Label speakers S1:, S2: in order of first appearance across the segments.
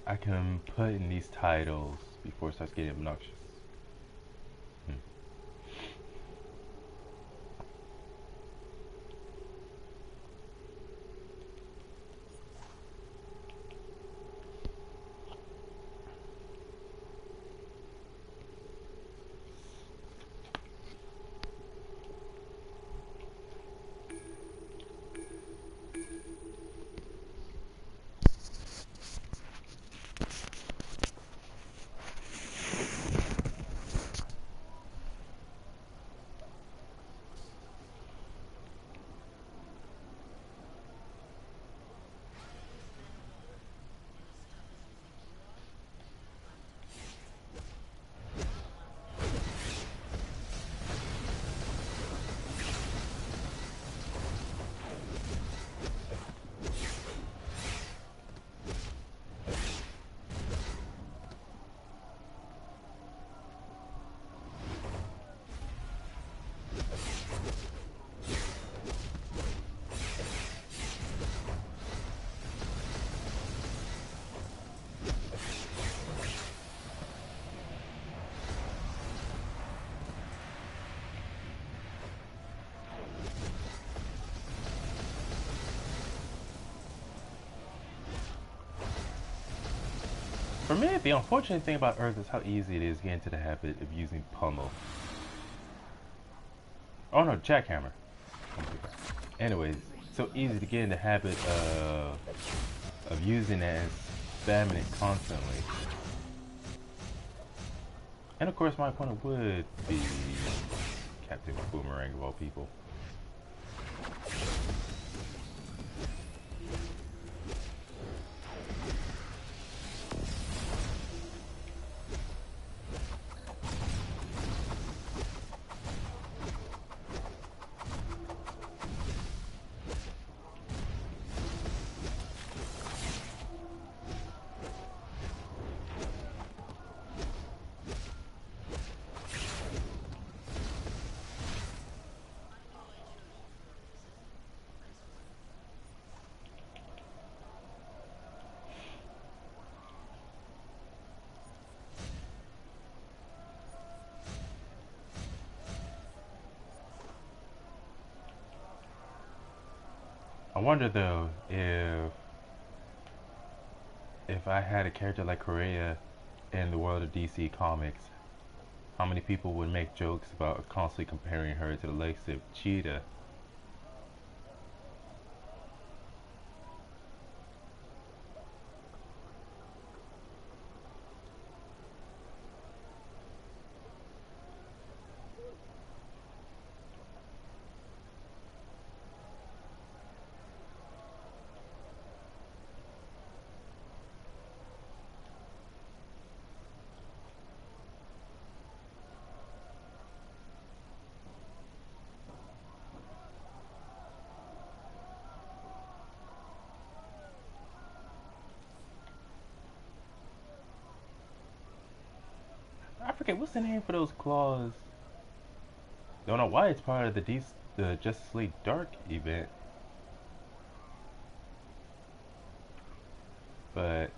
S1: I can put in these titles before it starts getting obnoxious. For me, the unfortunate thing about Earth is how easy it is to get into the habit of using pummel. Oh no, jackhammer. Anyways, so easy to get in the habit of using it and spamming it constantly. And of course, my opponent would be Captain Boomerang of all people. I wonder though if I had a character like Korea in the world of DC Comics, how many people would make jokes about constantly comparing her to the likes of Cheetah? I forget what's the name for those claws. Don't know why it's part of the Justice League Dark event, but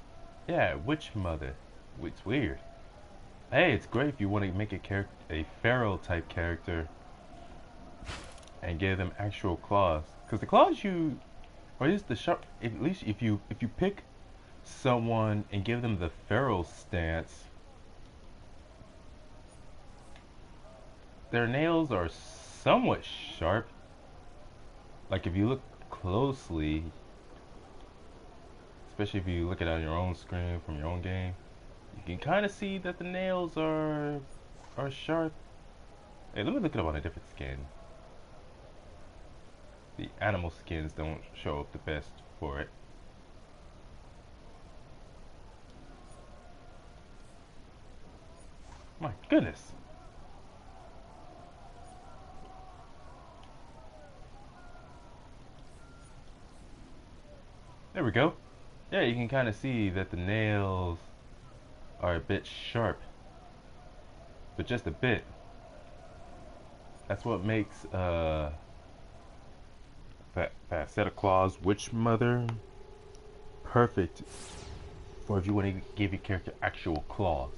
S1: yeah, Witch Mother. It's weird. Hey, it's great if you want to make a feral type character and give them actual claws, because the claws or at least the sharp. At least if you pick someone and give them the feral stance, their nails are somewhat sharp. Like if you look closely, especially if you look at it on your own screen from your own game, you can kind of see that the nails are sharp. Hey, let me look it up on a different skin. The animal skins don't show up the best for it. My goodness. There we go. Yeah, you can kind of see that the nails are a bit sharp, but just a bit. That's what makes that set of claws, Witch Mother, perfect for if you want to give your character actual claws.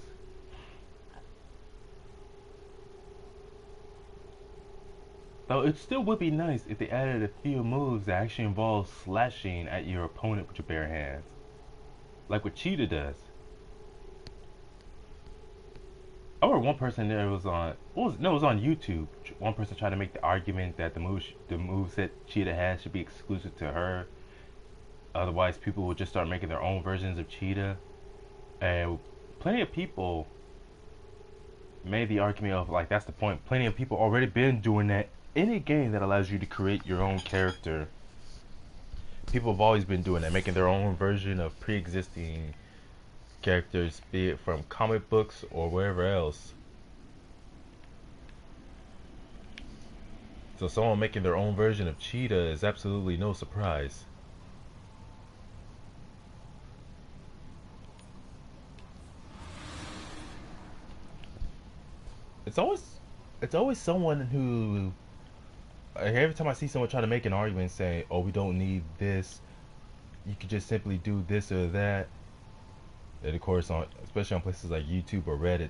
S1: Though it still would be nice if they added a few moves that actually involve slashing at your opponent with your bare hands. Like what Cheetah does. I remember one person there was on, it was on YouTube. One person tried to make the argument that the moveset Cheetah has should be exclusive to her. Otherwise, people would just start making their own versions of Cheetah. And plenty of people made the argument of, like, that's the point. Plenty of people already been doing that. Any game that allows you to create your own character, people have always been doing that, making their own version of pre-existing characters, be it from comic books or wherever else. So someone making their own version of Cheetah is absolutely no surprise. It's always someone who, every time I see someone try to make an argument saying, oh, we don't need this, you could just simply do this or that. And of course, especially on places like YouTube or Reddit.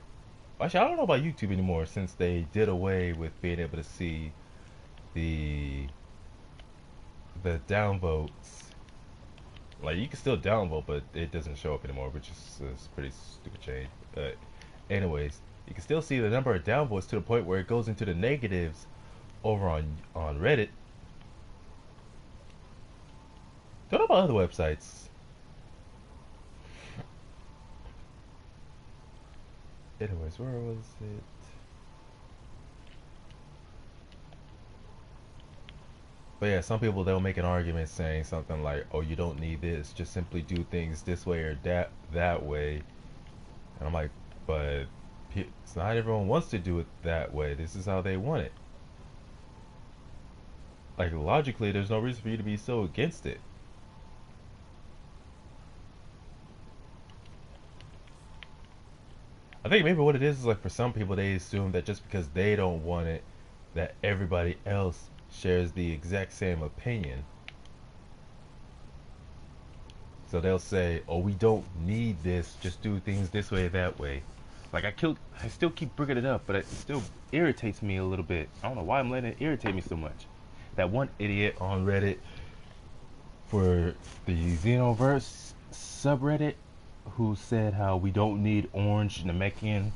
S1: Actually, I don't know about YouTube anymore since they did away with being able to see the downvotes. Like, you can still downvote, but it doesn't show up anymore, which is a pretty stupid change. But anyways, you can still see the number of downvotes to the point where it goes into the negatives over on Reddit. Don't know about other websites. Anyways, where was it? But yeah, some people, they'll make an argument saying something like, oh, you don't need this, just simply do things this way or that way. And I'm like, but it's not everyone wants to do it that way. This is how they want it. Like, logically, there's no reason for you to be so against it. I think maybe what it is like, for some people, they assume that just because they don't want it, that everybody else shares the exact same opinion. So they'll say, oh, we don't need this, just do things this way or that way. Like, I still keep bringing it up, but it still irritates me a little bit. I don't know why I'm letting it irritate me so much. That one idiot on Reddit for the Xenoverse subreddit who said how we don't need orange Namekian.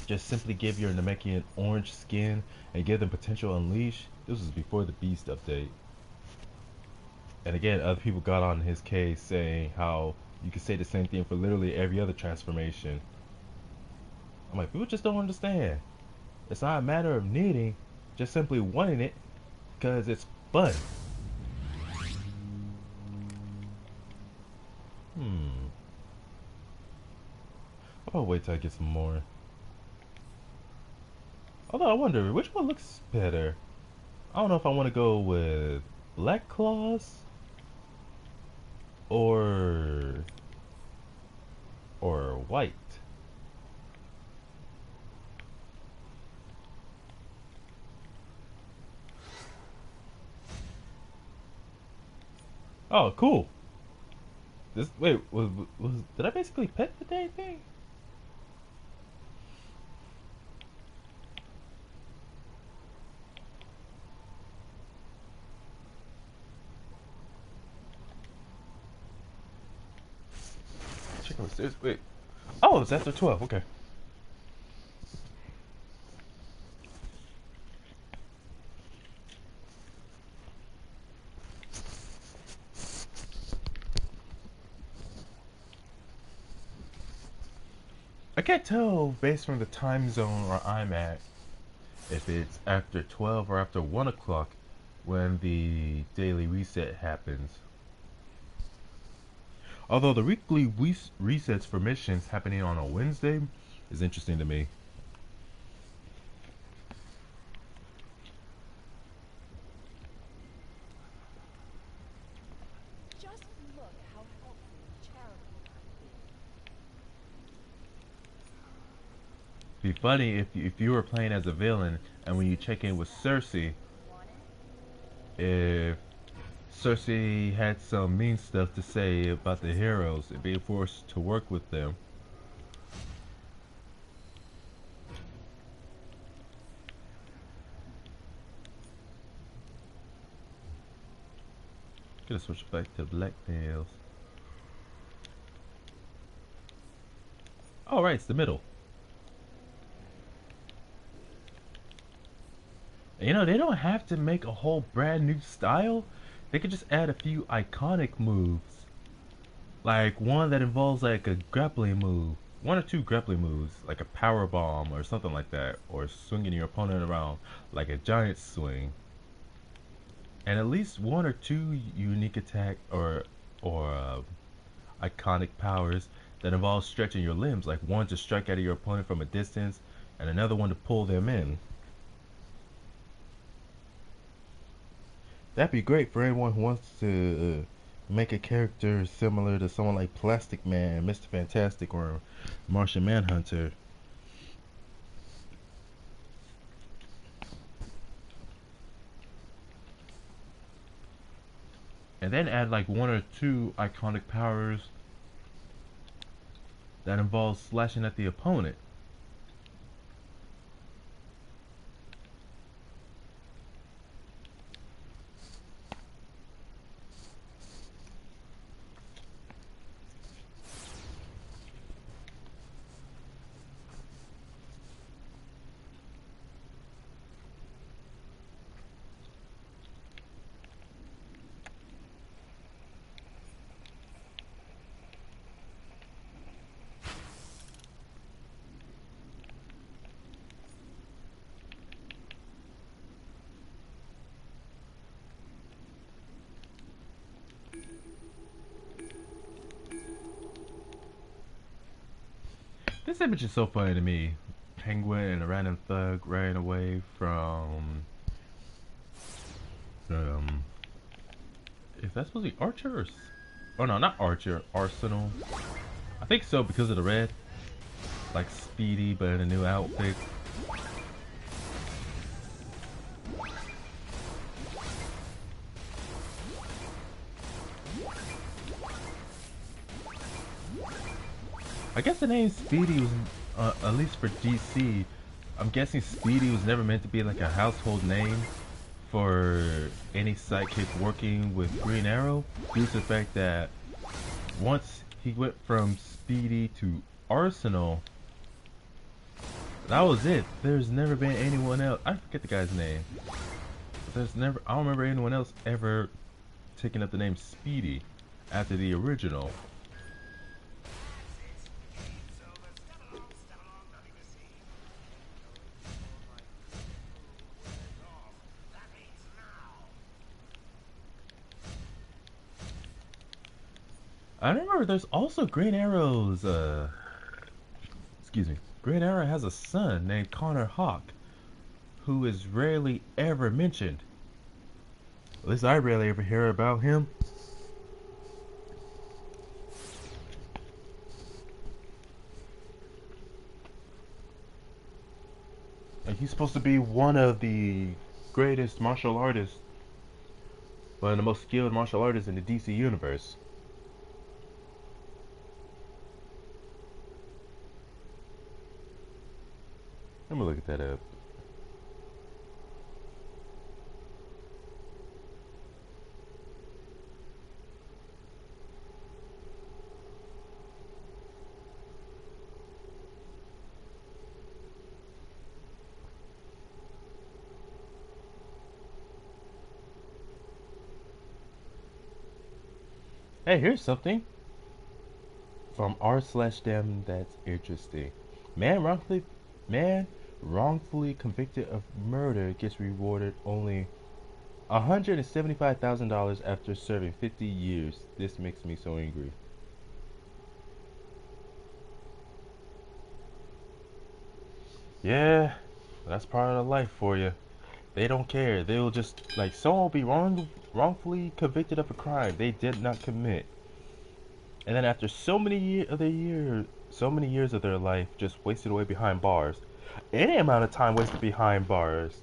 S1: Just simply give your Namekian orange skin and give them potential unleash. This was before the Beast update. And again, other people got on his case saying how you can say the same thing for literally every other transformation. I'm like, people just don't understand. It's not a matter of needing, just simply wanting it because it's fun. I'll wait till I get some more. Although I wonder, which one looks better? I don't know if I want to go with black claws or white. Oh, cool. This, wait, was did I basically pet the dang thing? Check out this. Wait. Oh, it's after 12. Okay. I can't tell based from the time zone where I'm at if it's after 12 or after 1 o'clock when the daily reset happens. Although the weekly resets for missions happening on a Wednesday is interesting to me.
S2: Just look how helpful charity can
S1: Be funny if you were playing as a villain and when you check in with Cersei, if Cersei had some mean stuff to say about the heroes and being forced to work with them. Gonna switch back to black nails. Oh, right, it's the middle. You know, they don't have to make a whole brand new style. They could just add a few iconic moves. Like one that involves like a grappling move. One or two grappling moves, like a power bomb or something like that. Or swinging your opponent around like a giant swing. And at least one or two unique attack or iconic powers that involve stretching your limbs, like one to strike at your opponent from a distance and another one to pull them in. That'd be great for anyone who wants to make a character similar to someone like Plastic Man, Mr. Fantastic, or Martian Manhunter. And then add like one or two iconic powers that involve slashing at the opponent. This image is so funny to me. Penguin and a random thug ran away from um is that supposed to be Archer or oh no, not Archer, Arsenal. I think so because of the red. Like Speedy but in a new outfit. I guess the name Speedy was, at least for DC, I'm guessing Speedy was never meant to be like a household name for any sidekick working with Green Arrow, due to the fact that once he went from Speedy to Arsenal, that was it. There's never been anyone else. I forget the guy's name. I don't remember anyone else ever taking up the name Speedy after the original. I remember there's also Green Arrow's, excuse me, Green Arrow has a son named Connor Hawk, who is rarely ever mentioned. At least I rarely ever hear about him. Like, he's supposed to be one of the greatest martial artists, one of the most skilled martial artists in the DC universe. Let me look at that up. Hey, here's something from r/dem that's interesting. Man wrongfully man wrongfully convicted of murder gets rewarded only $175,000 after serving 50 years. This makes me so angry. Yeah, that's part of life for you. They don't care. They'll just like someone will be wrongfully convicted of a crime they did not commit, and then after so many years of their life just wasted away behind bars, any amount of time wasted behind bars,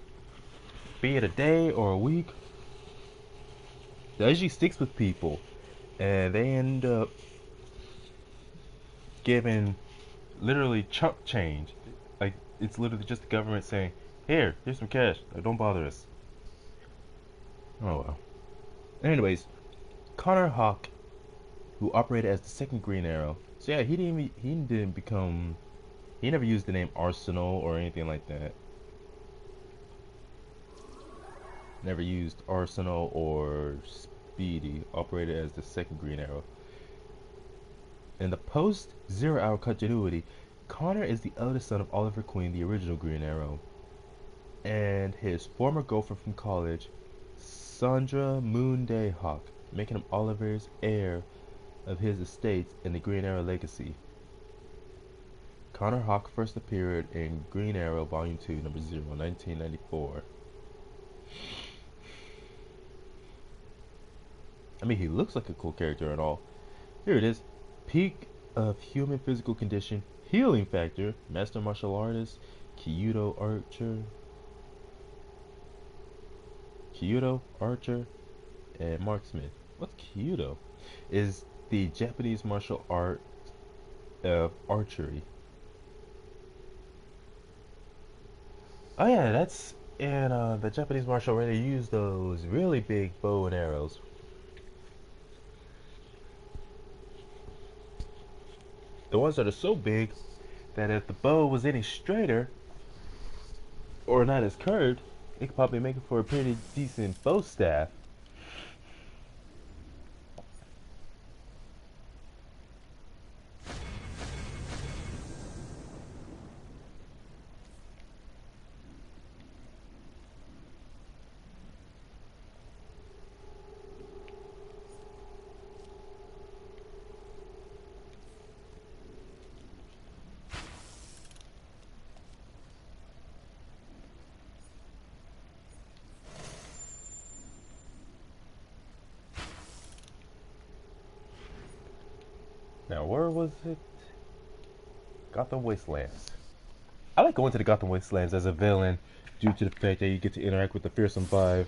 S1: be it a day or a week, that usually sticks with people, and they end up giving literally chunk change. Like it's literally just the government saying, here's some cash. Like, don't bother us." Oh well. Anyways, Connor Hawk, who operated as the second Green Arrow. So yeah, he didn't become he never used the name Arsenal or anything like that. Never used Arsenal or Speedy. Operated as the second Green Arrow. In the post Zero Hour continuity, Connor is the eldest son of Oliver Queen, the original Green Arrow, and his former girlfriend from college, Sandra Moonday Hawk, making him Oliver's heir of his estates in the Green Arrow legacy. Connor Hawk first appeared in Green Arrow Volume 2, Number 0, 1994. I mean, he looks like a cool character and all. Here it is. Peak of human physical condition, healing factor, master martial artist, Kyudo archer, and marksmith. What's Kyudo? Is the Japanese martial art of archery. Oh yeah, that's in the Japanese martial art. They use those really big bow and arrows. The ones that are so big that if the bow was any straighter or not as curved, it could probably make it for a pretty decent bow staff. Now, where was it? Gotham Wastelands. I like going to the Gotham Wastelands as a villain due to the fact that you get to interact with the Fearsome Five.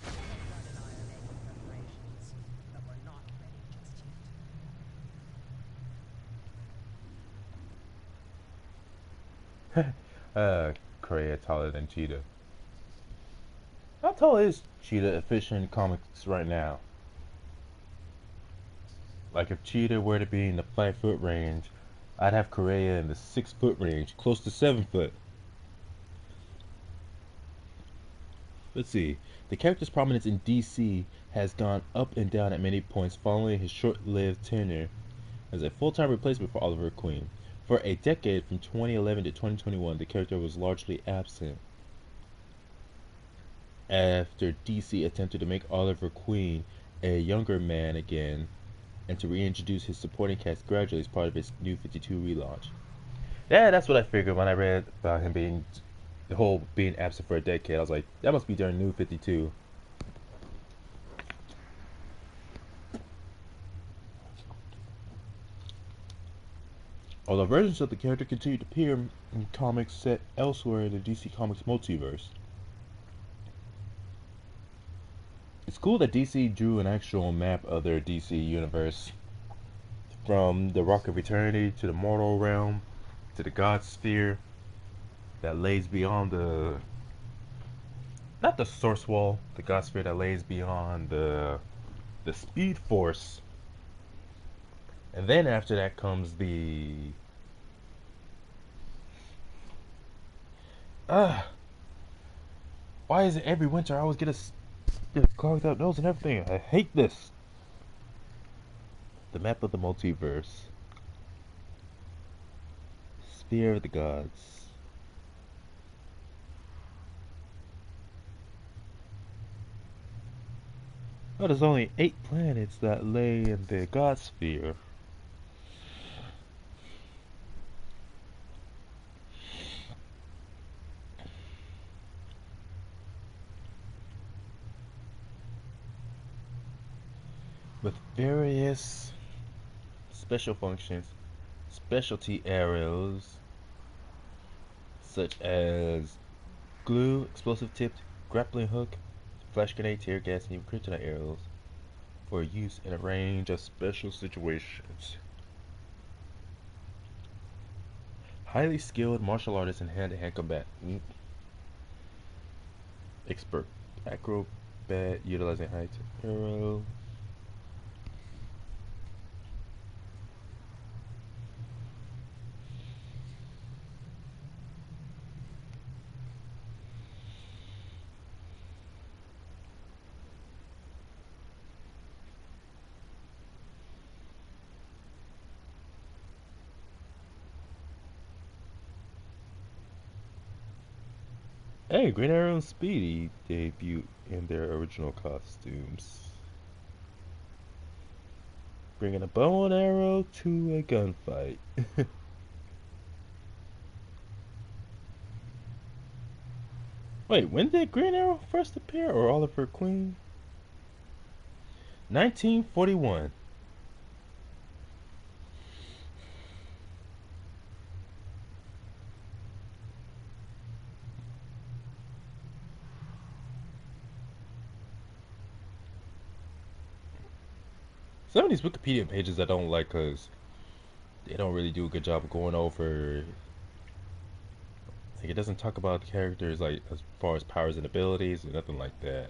S2: Edelgard and I are making preparations, but we're not ready just
S1: Correa taller than Cheetah. How tall is Cheetah official in comics right now? Like if Cheetah were to be in the 5 foot range, I'd have Correa in the 6 foot range, close to 7 foot. Let's see. The character's prominence in DC has gone up and down at many points following his short-lived tenure as a full-time replacement for Oliver Queen. For a decade, from 2011 to 2021, the character was largely absent after DC attempted to make Oliver Queen a younger man again and to reintroduce his supporting cast gradually as part of its New 52 relaunch. Yeah, that's what I figured when I read about him being the whole being absent for a decade. I was like, that must be during New 52. Although versions of the character continue to appear in comics set elsewhere in the DC Comics multiverse. It's cool that DC drew an actual map of their DC universe, from the Rock of Eternity to the Mortal Realm to the God Sphere that lays beyond the not the Source Wall, the God Sphere that lays beyond the Speed Force, and then after that comes the uh why is it every winter I always get a clogged up nose and everything? I hate this. The map of the multiverse. Sphere of the Gods. Oh, there's only 8 planets that lay in the God Sphere. with various special functions, specialty arrows, such as glue, explosive tipped, grappling hook, flash grenade, tear gas, and even kryptonite arrows for use in a range of special situations. Highly skilled martial artist in hand-to-hand combat. Expert acrobat utilizing high arrow. Hey, Green Arrow and Speedy debut in their original costumes, bringing a bow and arrow to a gunfight. Wait, when did Green Arrow first appear, or Oliver Queen? 1941. Some of these Wikipedia pages I don't like because they don't really do a good job of going over. Like, it doesn't talk about the characters like as far as powers and abilities or nothing like that.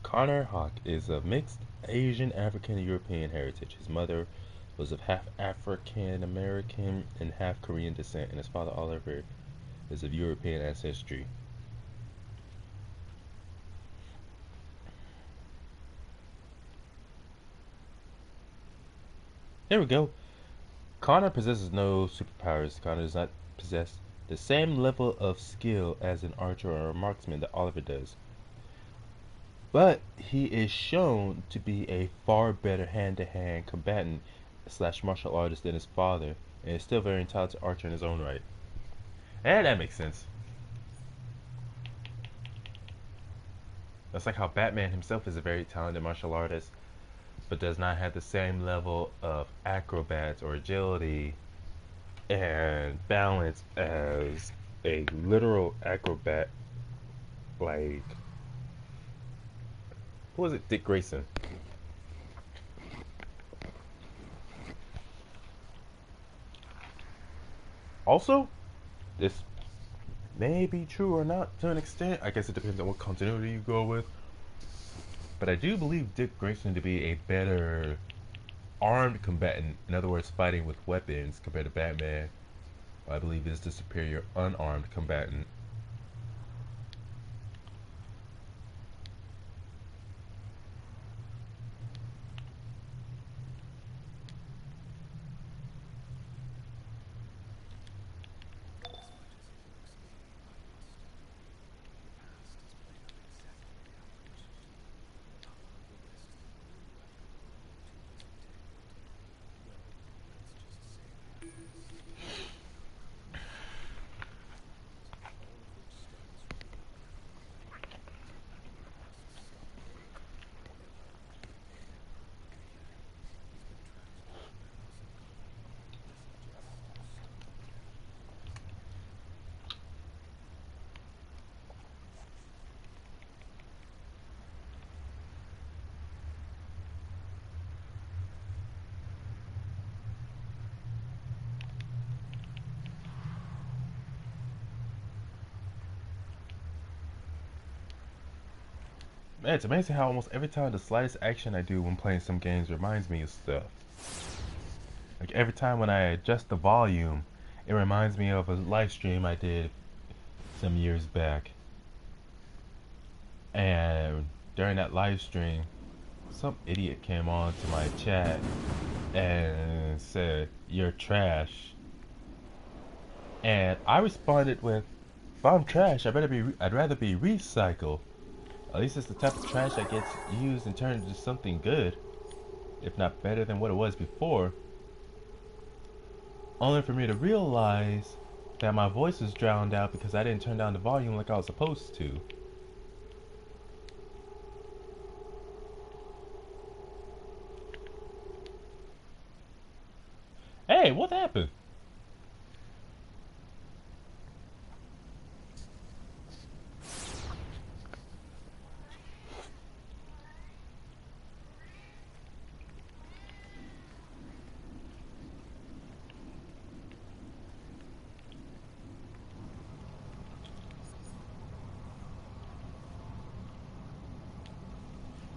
S1: Connor Hawk is of mixed Asian African European heritage. His mother was of half African American and half Korean descent, and his father Oliver is of European ancestry. There we go. Connor possesses no superpowers. Connor does not possess the same level of skill as an archer or a marksman that Oliver does. But he is shown to be a far better hand-to-hand combatant slash martial artist than his father, and is still very talented archer in his own right. And that makes sense. That's like how Batman himself is a very talented martial artist, but does not have the same level of acrobats or agility and balance as a literal acrobat like, who was it? Dick Grayson. Also, this may be true or not to an extent. I guess it depends on what continuity you go with. But I do believe Dick Grayson to be a better armed combatant. In other words, fighting with weapons compared to Batman. I believe is the superior unarmed combatant. Man, it's amazing how almost every time the slightest action I do when playing some games reminds me of stuff. Like every time when I adjust the volume, it reminds me of a live stream I did some years back. And during that live stream, some idiot came on to my chat and said, "You're trash." And I responded with, "If I'm trash, I'd rather be recycled. At least it's the type of trash that gets used and turned into something good, if not better than what it was before." only for me to realize that my voice was drowned out because I didn't turn down the volume like I was supposed to. Hey, what happened?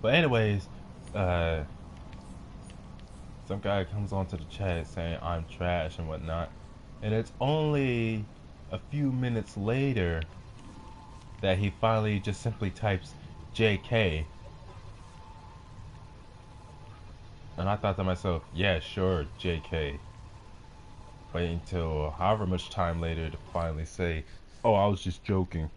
S1: But anyways, uh, some guy comes onto the chat saying I'm trash and whatnot, and it's only a few minutes later that he finally just simply types JK. And I thought to myself, yeah, sure, JK. Wait until however much time later to finally say, oh, I was just joking.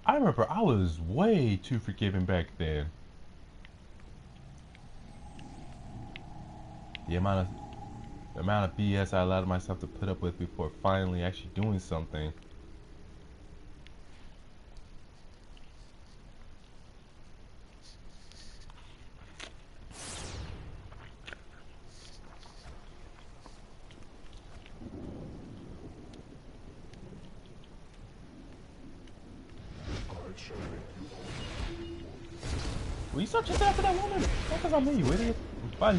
S1: I remember I was way too forgiving back then. The amount of BS I allowed myself to put up with before finally actually doing something. Will you stop chasing after that woman? Not because I'm me, you idiot. Why you?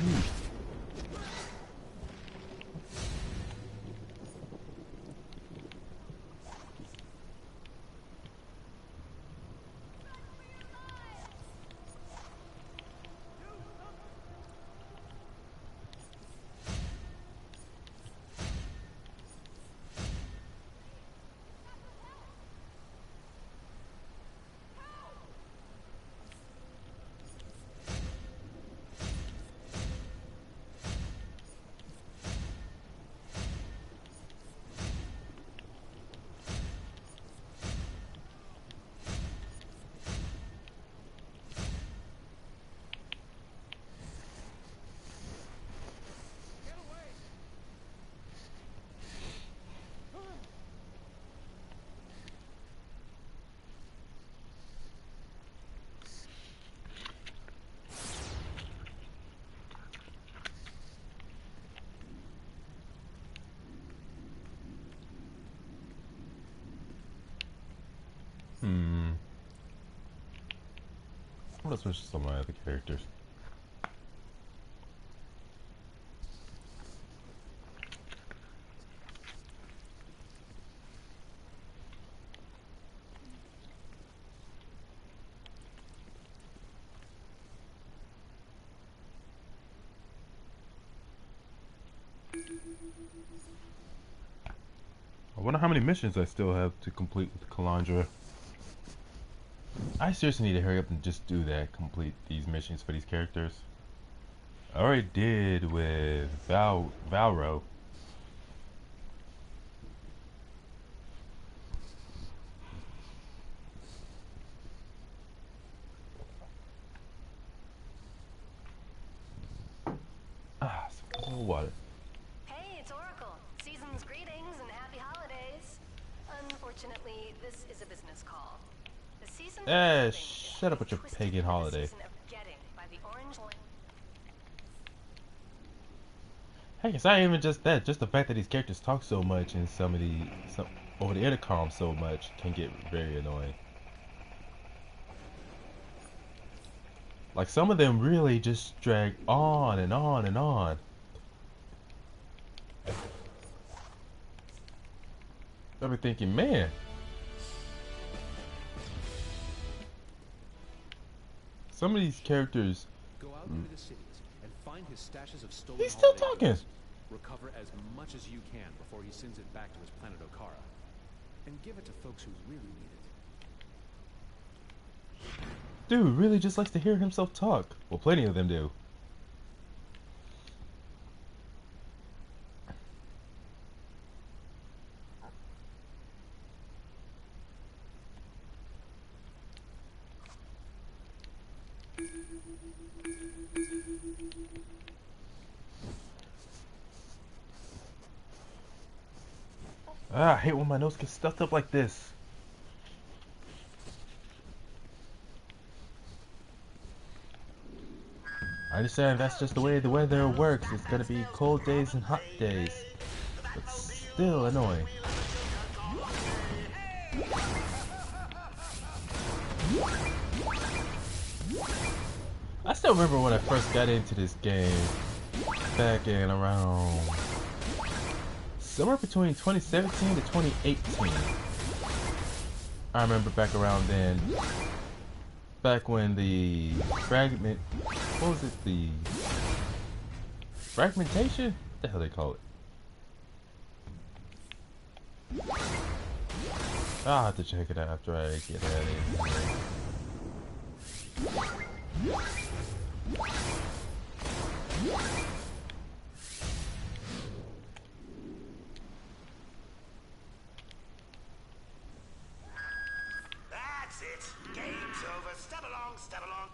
S1: Hmm. I'm gonna switch to some of my other characters. I wonder how many missions I still have to complete with Kalandra. I seriously need to hurry up and just do that. Complete these missions for these characters. I already did with Valro. Ah, some cold water.
S2: Hey, it's Oracle. Season's greetings and happy holidays. Unfortunately, this is a business call. The season of
S1: Eh,
S2: giving is
S1: shut up
S2: being
S1: with your
S2: twisted
S1: pagan
S2: into the
S1: holiday.
S2: season of getting by the orange line.
S1: Heck, it's not even just that. Just the fact that these characters talk so much and some over the intercom so much can get very annoying. Like some of them really just drag on and on and on. I've been thinking, man, some of these characters,
S3: Go out into the cities and find his stashes of stolen
S1: he's still
S3: holiday
S1: talking.
S3: goods. Recover as much as you can before he sends it back to his planet Okara. And give it to folks who really need it.
S1: Dude really just likes to hear himself talk. Well, plenty of them do. Ah, I hate when my nose gets stuffed up like this. I understand that's just the way the weather works. It's gonna be cold days and hot days. But still annoying. I still remember when I first got into this game back in around somewhere between 2017 to 2018. I remember back around then, back when the what was it, the fragmentation? What the hell they call it? I'll have to check it out after I get out of here.
S4: That's it. Game's over. Step along, step along.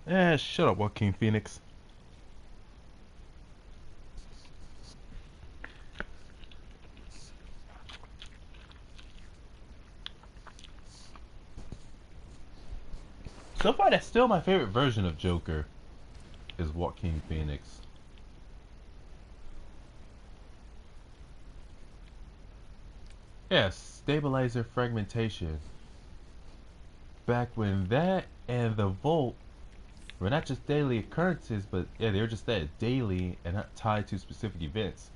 S1: Eh, shut up, Joaquin Phoenix. So far, that's still my favorite version of Joker, is Joaquin Phoenix. Yes, stabilizer fragmentation. Back when that and the Volt were not just daily occurrences, but yeah, they were just that, daily and not tied to specific events.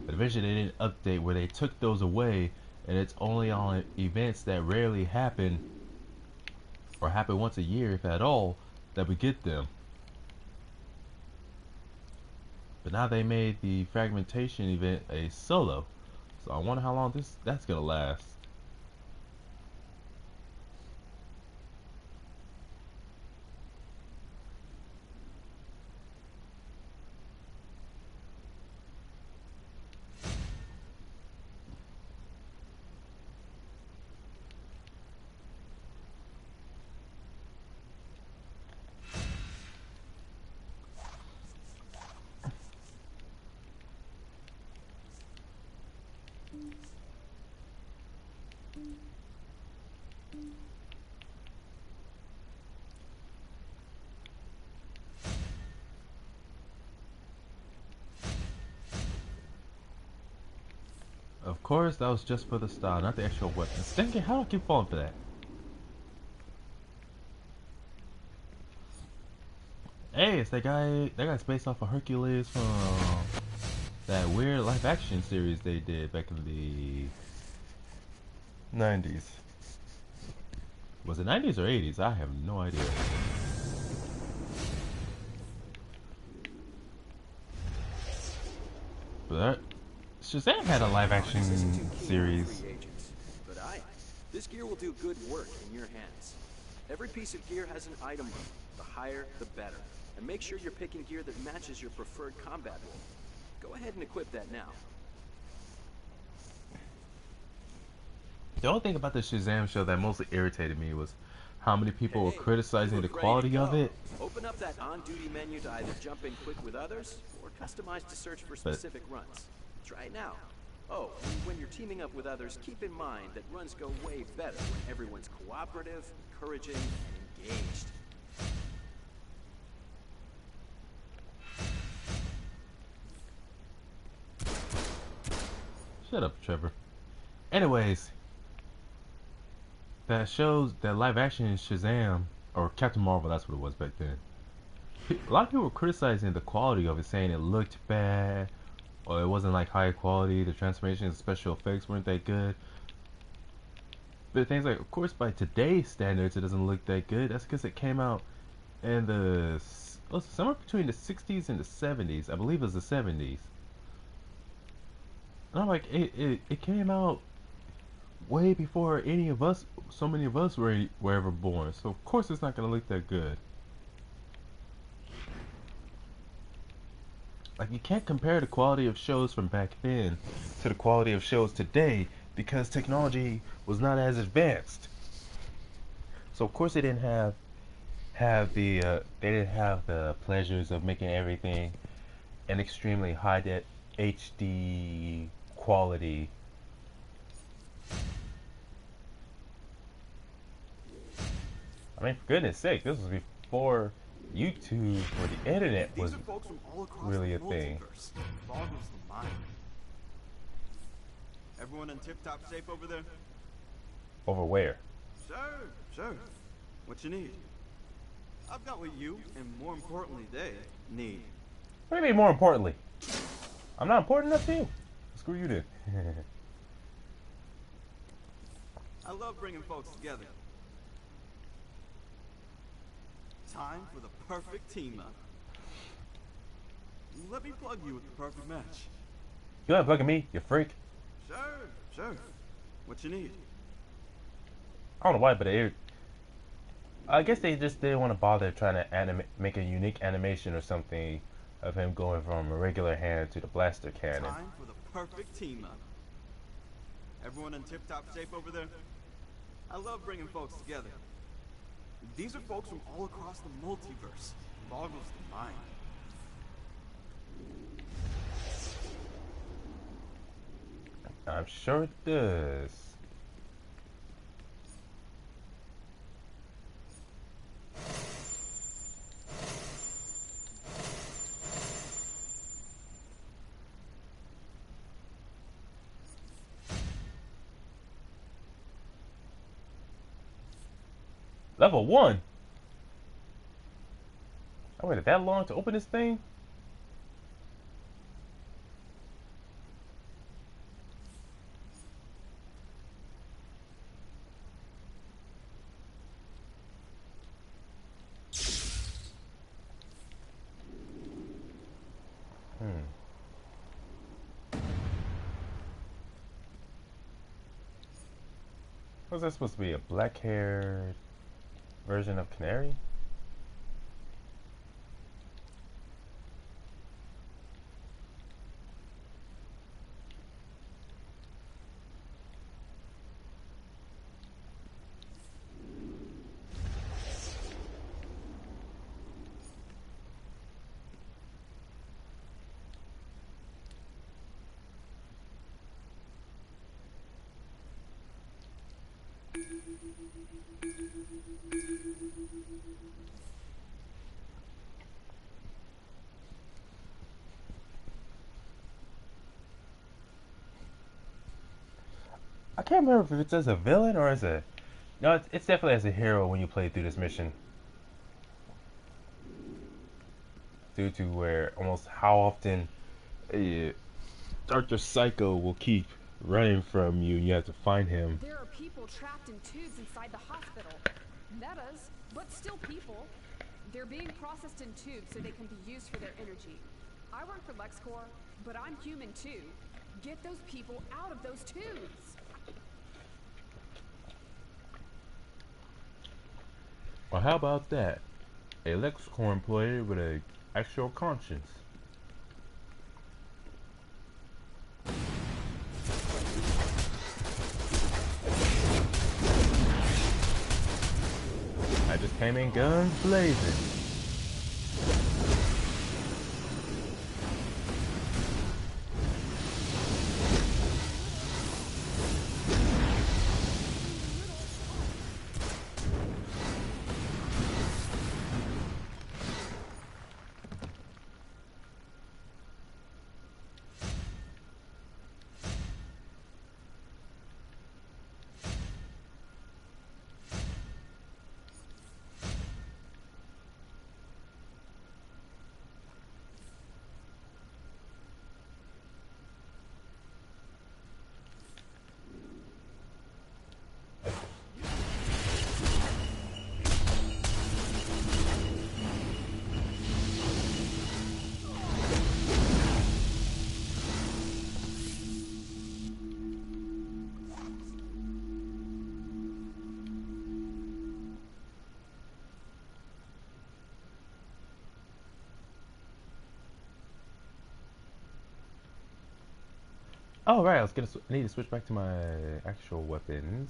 S1: But eventually they did an update where they took those away, and it's only on events that rarely happen, or happen once a year if at all, that we get them. But now they made the fragmentation event a solo, so I wonder how long that's gonna last. Of course, that was just for the style, not the actual weapons. Dang it, how do I keep falling for that? Hey, it's that guy. That guy's based off of Hercules from that weird live action series they did back in the 90s. Was it 90s or 80s? I have no idea. But Shazam had a live action series.
S3: But this gear will do good work in your hands. Every piece of gear has an item limit. The higher, the better. And make sure you're picking gear that matches your preferred combat role. Go ahead and equip that now.
S1: The only thing about the Shazam show that mostly irritated me was how many people were criticizing the quality of it.
S3: Open up that on-duty menu to either jump in quick with others or customize to search for specific runs. Try it now. Oh, and when you're teaming up with others, keep in mind that runs go way better when everyone's cooperative, encouraging, and engaged.
S1: Shut up, Trevor. Anyways, that shows that live action Shazam, or Captain Marvel, that's what it was back then. A lot of people were criticizing the quality of it, saying it looked bad, or it wasn't like high quality, the transformations and special effects weren't that good. But things like, of course, by today's standards, it doesn't look that good. That's because it came out in the somewhere between the 60s and the 70s. I believe it was the 70s. And I'm like, it came out way before any of us, so many of us were ever born. So of course it's not gonna look that good. Like, you can't compare the quality of shows from back then to the quality of shows today because technology was not as advanced. So of course they didn't have the pleasures of making everything an extremely high HD quality I mean, for goodness sake, this was before YouTube or the internet
S3: These
S1: was
S3: are folks from all across
S1: really
S3: the
S1: a thing.
S3: multiverse. Boggles the mind. Everyone in tip-top shape over there?
S1: Over where?
S3: Sure. What you need? I've got what you, and more importantly, they need.
S1: What do you mean, more importantly? I'm not important enough to you. Screw you then.
S3: I love bringing folks together. Time for the perfect team-up. Let me plug you with the perfect match.
S1: You ain't bugging me, you freak.
S3: Sure. What you need?
S1: I don't know why, but I guess they just didn't want to bother trying to make a unique animation or something of him going from a regular hand to the blaster cannon.
S3: Time for the perfect team-up. Everyone in tip-top shape over there? I love bringing folks together. These are folks from all across the multiverse. Boggles the mind.
S1: I'm sure it does. Level 1? I waited that long to open this thing? Was that supposed to be a black-haired version of Canary? I can't remember if it's as a villain or as a... No, it's definitely as a hero when you play through this mission. Due to where almost how often Dr. Psycho will keep running from you and you have to find him.
S5: There are people trapped in tubes inside the hospital. Metas, but still people. They're being processed in tubes so they can be used for their energy. I work for LexCorp, but I'm human too. Get those people out of those tubes!
S1: Well, how about that? A LexCorp employee with a actual conscience. I just came in guns blazing. Oh right, I need to switch back to my actual weapons.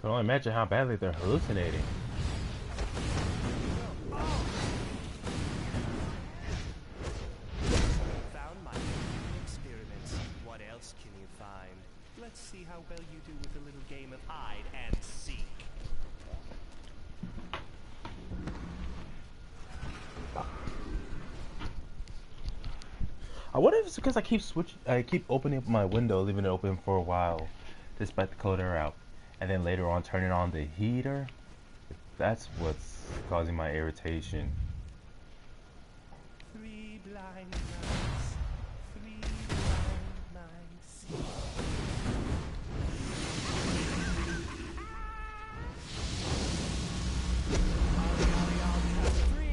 S1: can only imagine how badly they're hallucinating.
S6: Found my experiments. What else can you find? Let's see how well you do with a little game of hide and seek.
S1: I wonder if it's because I keep opening up my window, leaving it open for a while, despite the cold air out, and then later on turning on the heater. That's what's causing my irritation.
S6: 3 blind mice, 3 blind mice. I'll count 3.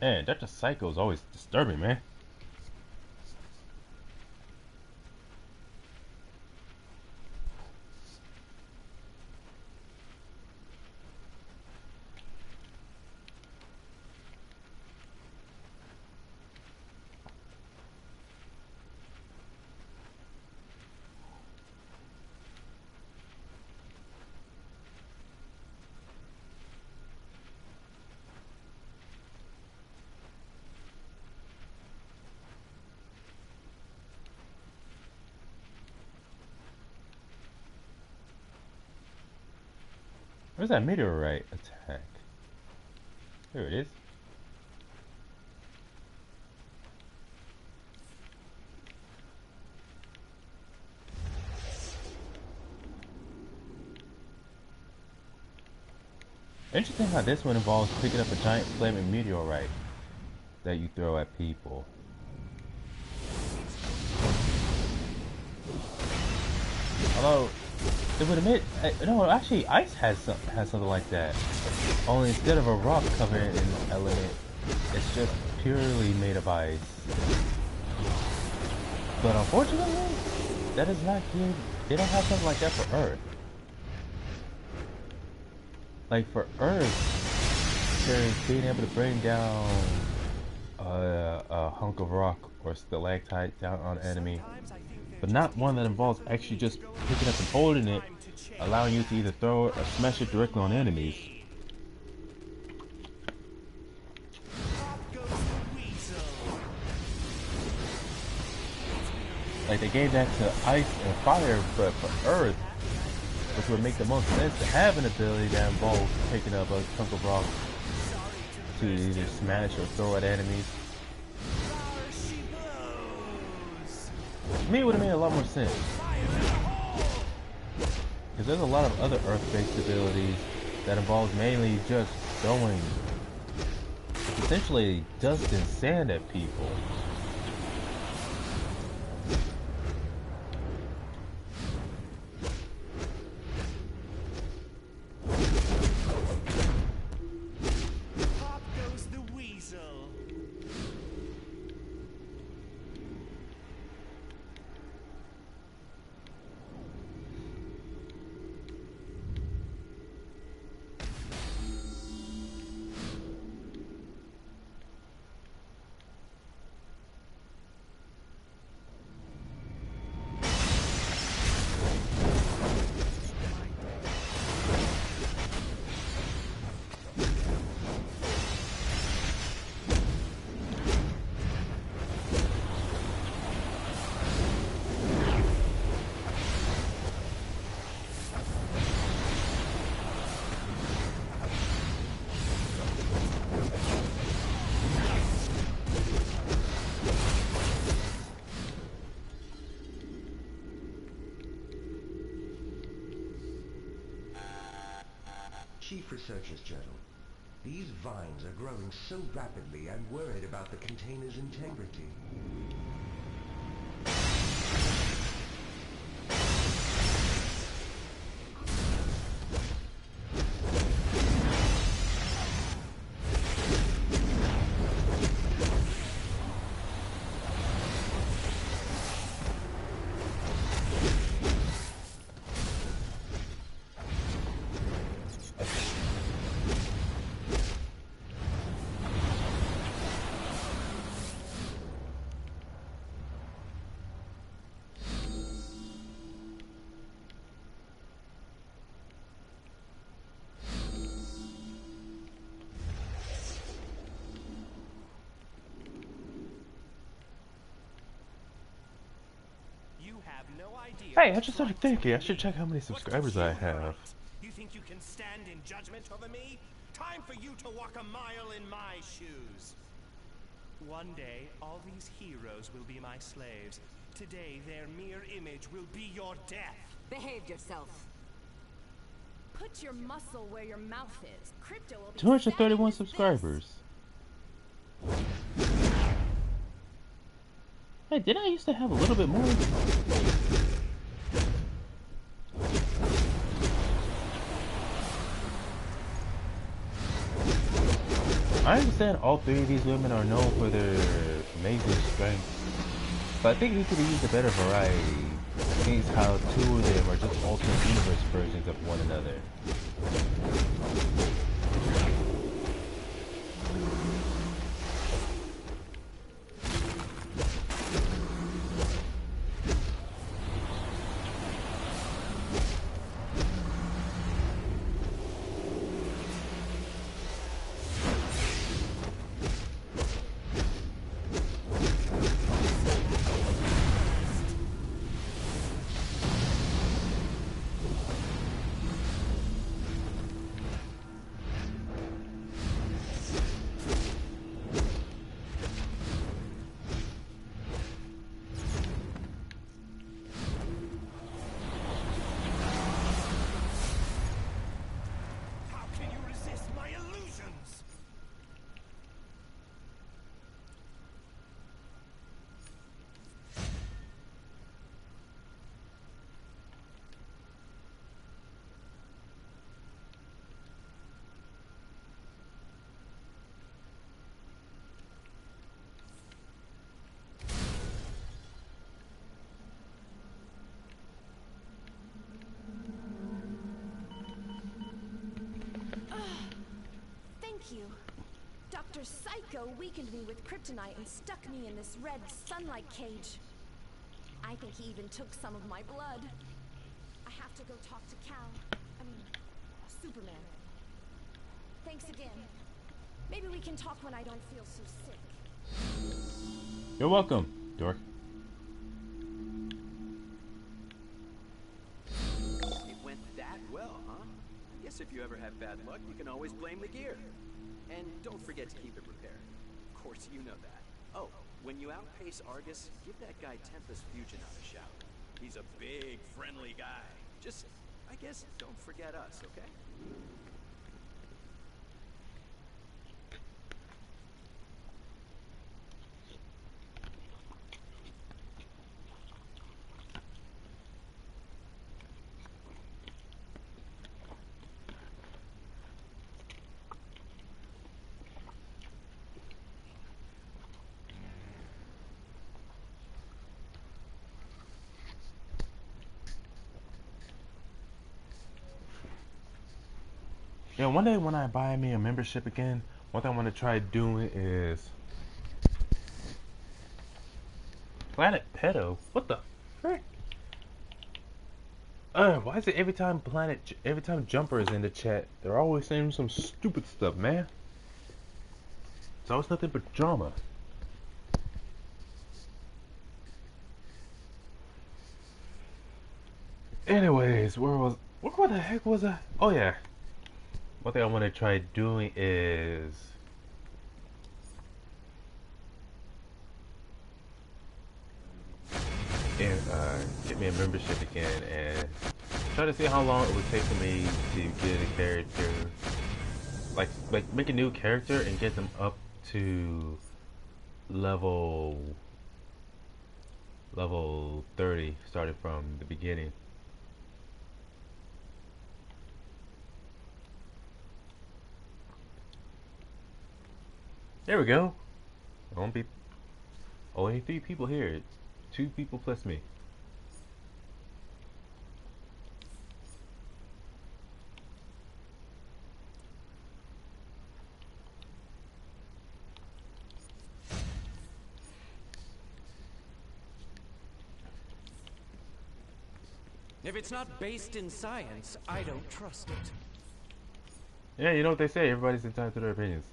S1: Man, Dr. Psycho is always disturbing, man. Where's that meteorite attack? There it is. Interesting how this one involves picking up a giant flaming meteorite that you throw at people. Although, it would admit, no, actually, ice has something like that. Only instead of a rock covering an element, it's just purely made of ice. But unfortunately, that is not good. They don't have something like that for Earth. Like for Earth, there's being able to bring down a hunk of rock or stalactite down on an enemy, but not one that involves actually just picking up and holding it, allowing you to either throw it or smash it directly on enemies. Like they gave that to ice and fire, but for Earth, which would make the most sense to have an ability that involves picking up a chunk of rock to either smash or throw at enemies. To me, it would have made a lot more sense. Because there's a lot of other Earth-based abilities that involves mainly just throwing essentially dust and sand at people.
S7: Chief Researcher's Journal. These vines are growing so rapidly, I'm worried about the container's integrity.
S6: no idea.
S1: Hey, I just started thinking I should check how many subscribers I have.
S6: You think you can stand in judgment over me? Time for you to walk a mile in my shoes. One day, all these heroes will be my slaves. Today, their mere image will be your death.
S8: Behave yourself.
S5: Put your muscle where your mouth is. Crypto will be
S1: 231
S5: savvy as this.
S1: subscribers. Hey, didn't I used to have a little bit more? I understand all three of these women are known for their amazing strength, but I think we could use a better variety. Seeing how two of them are just alternate universe versions of one another.
S6: How can you resist my illusions?
S5: Thank you. Dr. Psycho weakened me with kryptonite and stuck me in this red sunlight cage. I think he even took some of my blood. I have to go talk to Superman. Thanks again. Maybe we can talk when I don't feel so sick.
S1: You're welcome, dork.
S3: It went that well, huh? I guess if you ever have bad luck, you can always blame the gear. And don't forget to keep it repaired. Of course, you know that. Oh, when you outpace Argus, give that guy Tempest Fuginaut a shout. He's a big, friendly guy. Just, I guess, don't forget us, okay?
S1: Yeah, one day when I buy me a membership again, one thing I want to try doing is Planet Pedo. What the frick? Why is it every time Jumper is in the chat, they're always saying some stupid stuff, man? It's always nothing but drama. Anyways, where the heck was I? Oh yeah. One thing I want to try doing is get me a membership again and try to see how long it would take for me to get a character, like make a new character and get them up to level 30, starting from the beginning. There we go. Only 3 people here. 2 people plus me.
S9: If it's not based in science, I don't trust it.
S1: Yeah, you know what they say. Everybody's entitled to their opinions.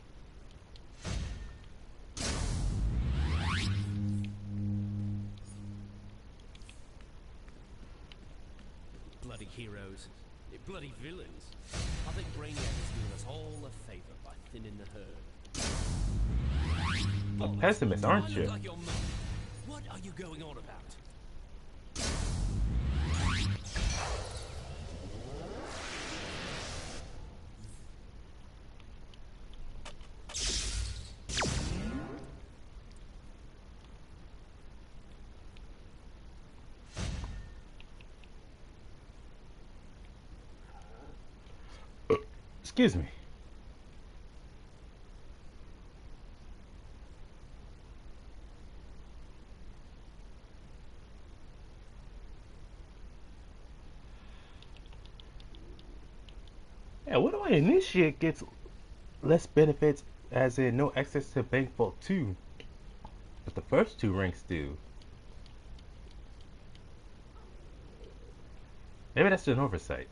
S8: bloody heroes. They're bloody villains. I think Brainiac is doing us all a favor by thinning the herd.
S1: Pessimist, aren't
S8: I
S1: you?
S8: look like your mum. What are you going on about?
S1: Excuse me. Yeah, what do I initiate gets less benefits, as in no access to Bank Vault 2, but the first two ranks do. Maybe that's an oversight.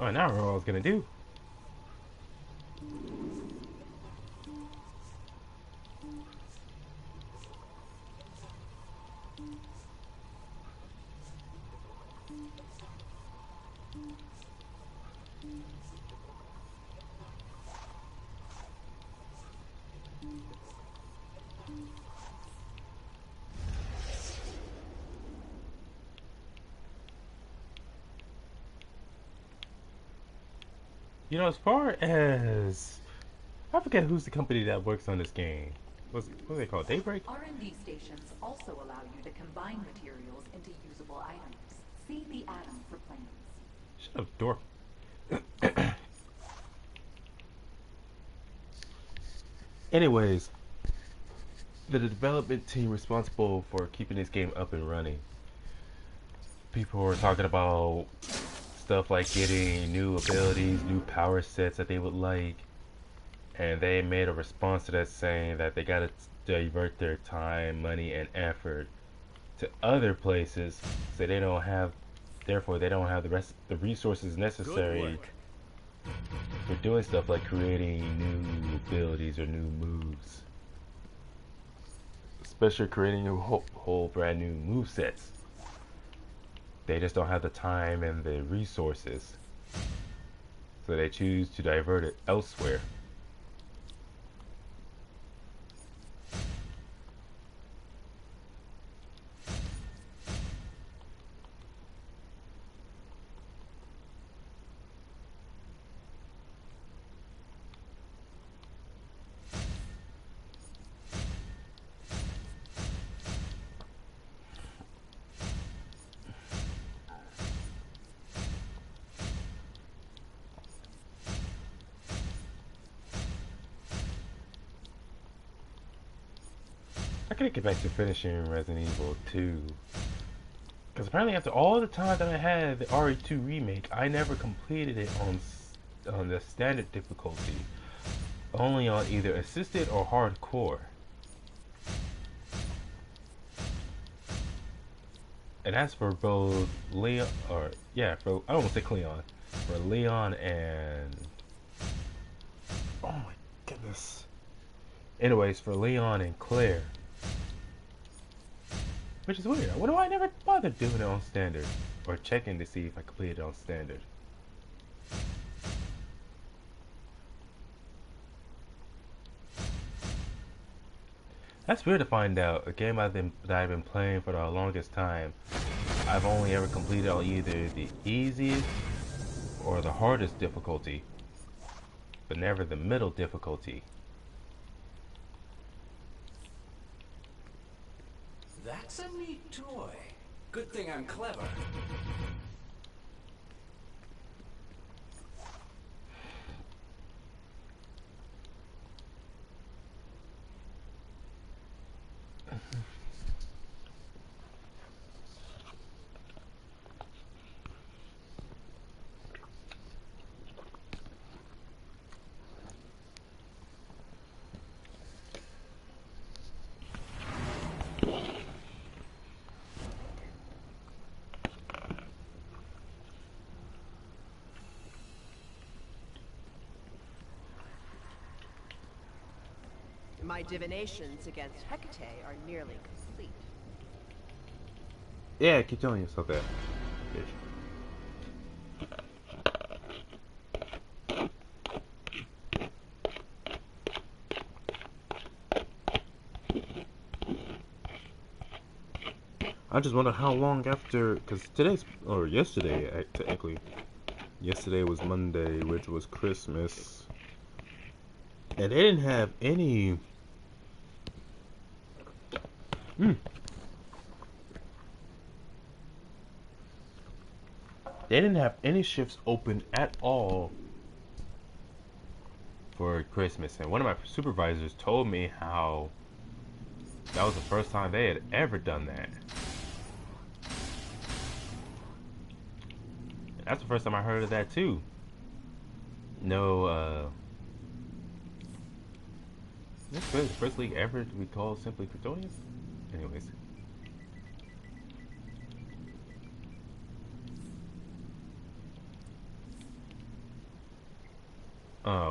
S1: Oh, now I remember what I was gonna do. You know, as far as I forget who's the company that works on this game. What do they call it? Daybreak?
S10: R&D stations also allow you to combine materials into usable items. See the atom for plans.
S1: Shut up, dork. Anyways, the development team responsible for keeping this game up and running. People were talking about stuff like getting new abilities, new power sets that they would like, and they made a response to that saying that they gotta divert their time, money, and effort to other places, so they don't have, therefore they don't have the resources necessary for doing stuff like creating new abilities or new moves, especially creating a whole brand new move sets. They just don't have the time and the resources, so they choose to divert it elsewhere. I gotta get back to finishing Resident Evil 2. Because apparently after all the time that I had the RE2 remake, I never completed it on the standard difficulty. Only on either assisted or hardcore. And that's for both Leon, or yeah, for, I don't want to say Cleon. For Leon and... Oh my goodness. Anyways, for Leon and Claire. Which is weird. What do I never bothered doing it on standard? Or checking to see if I completed it on standard. That's weird to find out. A game that I've been playing for the longest time, I've only ever completed on either the easiest or the hardest difficulty, but never the middle difficulty.
S9: That's a neat toy. Good thing I'm clever.
S11: My divinations against Hecate are nearly complete.
S1: Yeah, keep telling yourself that, bitch. I just wonder how long after, because today's, or yesterday, technically. Yesterday was Monday, which was Christmas. And they didn't have any... They didn't have any shifts open at all for Christmas. And one of my supervisors told me how that was the first time they had ever done that. And that's the first time I heard of that too. No, this is the first league ever to be called simply Kryptonians? Anyways.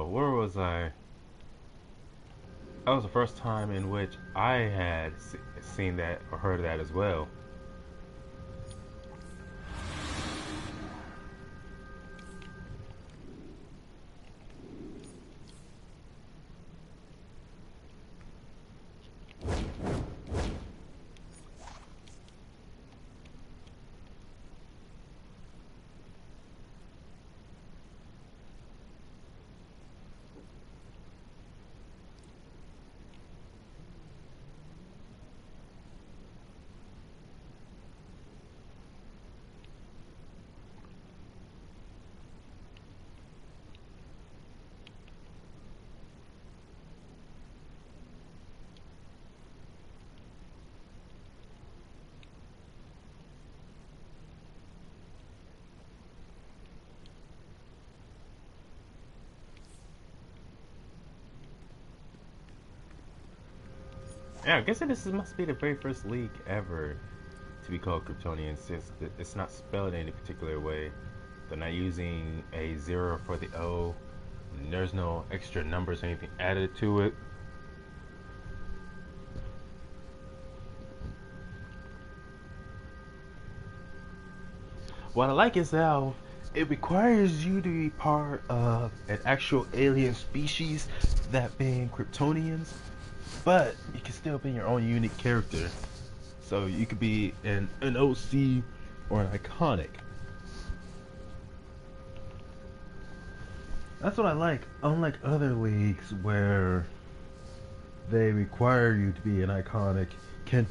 S1: Where was I? That was the first time in which I had seen that or heard of that as well. Yeah, I'm guessing must be the very first league ever to be called Kryptonian, since it's not spelled in any particular way. They're not using a zero for the O. And there's no extra numbers or anything added to it. What I like is how it requires you to be part of an actual alien species, that being Kryptonians, but you can still be your own unique character. So you could be an OC or an iconic. That's what I like. Unlike other leagues where they require you to be an iconic, can't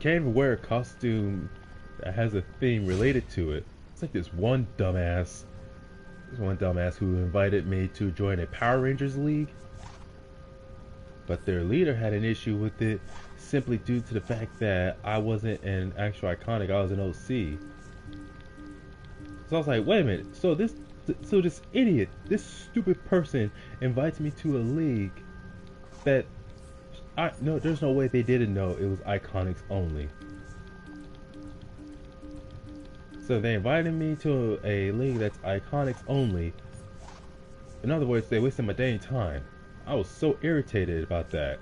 S1: even wear a costume that has a theme related to it. It's like this one dumbass who invited me to join a Power Rangers league, but their leader had an issue with it simply due to the fact that I wasn't an actual iconic, I was an OC. So I was like, wait a minute, so this idiot, this stupid person invites me to a league that there's no way they didn't know it was iconics only. So they invited me to a league that's iconics only. In other words, they wasted my dang time. I was so irritated about that.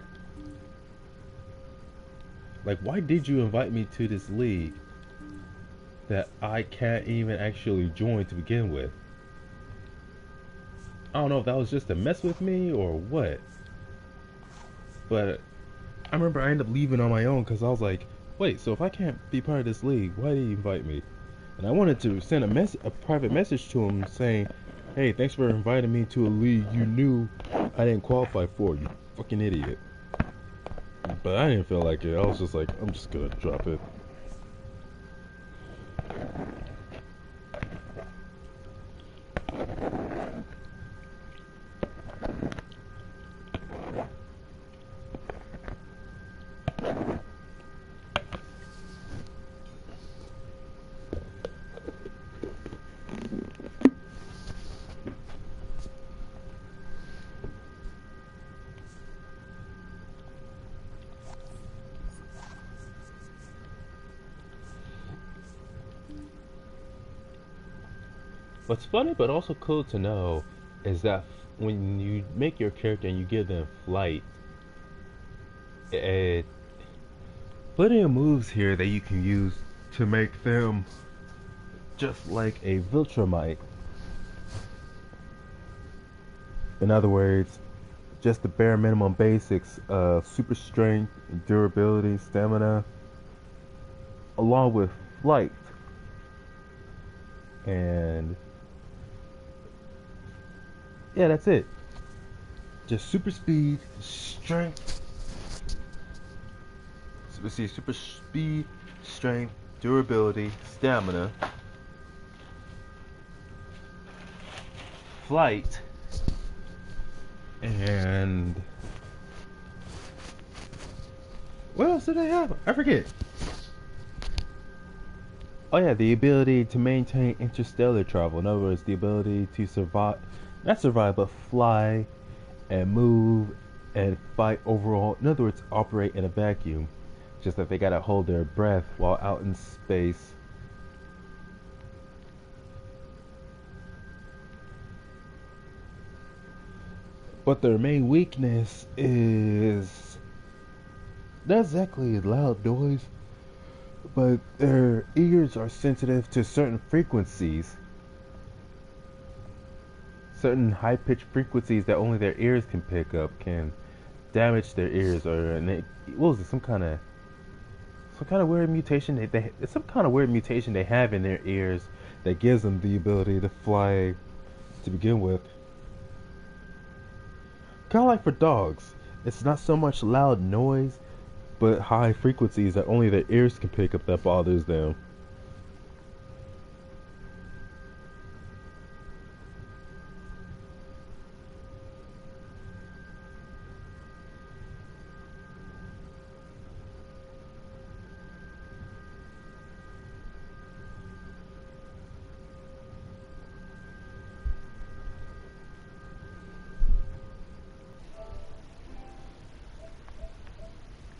S1: Like, why did you invite me to this league that I can't even actually join to begin with? I don't know if that was just to mess with me or what. But I remember I ended up leaving on my own because I was like, wait, so if I can't be part of this league, why did you invite me? And I wanted to send a private message to him saying, hey, thanks for inviting me to a league you knew I didn't qualify for, you fucking idiot. But I didn't feel like it. I was just like, I'm just gonna drop it. What's funny but also cool to know is that when you make your character and you give them flight, it plenty of moves here that you can use to make them just like a Viltrumite. In other words, just the bare minimum basics of super strength, durability, stamina, along with flight. And yeah, that's it. Just super speed, strength. Super speed, strength, durability, stamina, flight, and what else did I have? I forget. Oh yeah, the ability to maintain interstellar travel. In other words, the ability to not survive, but fly and move and fight overall. In other words, operate in a vacuum. Just that they gotta hold their breath while out in space. But their main weakness is not exactly loud noise, but their ears are sensitive to certain frequencies. Certain high-pitched frequencies that only their ears can pick up can damage their ears, or what was it? Some kind of weird mutation. It's some kind of weird mutation they have in their ears that gives them the ability to fly to begin with. Kind of like for dogs, it's not so much loud noise, but high frequencies that only their ears can pick up that bothers them.